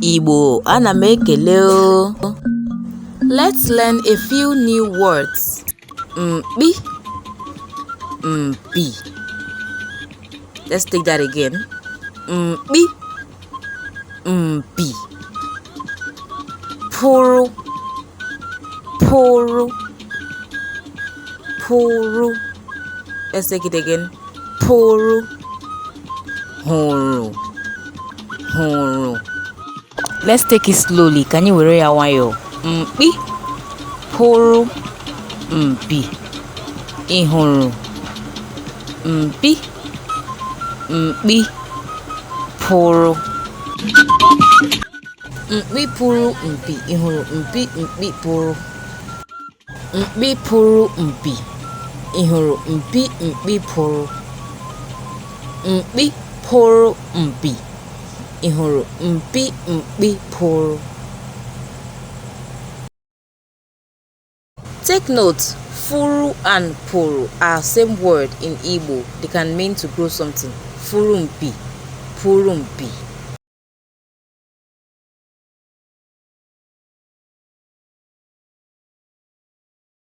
Igbo, ana m ekele o. Let's learn a few new words. Mkpi, mpi. Let's take that again. Mkpi, mpi. Puru, puru, puru. Let's take it again. Puru, phuru, phuru. Let's take it slowly. Can you wear ya wayo? Mkpi, phuru, mpi. Ihuru. Mpi, mkpi, phuru. Mkpi, phuru, mpi. Ihuru. Mpi, mkpi, phuru. Mkpi, phuru, mpi. Ihuru. Mpi, mkpi, phuru. Mkpi, phuru, mpi. Ihuru. Mpi, mkpi, phuru. Take note, phuru and puru are same word in Igbo. They can mean to grow something. Phuru mpi, puru mpi.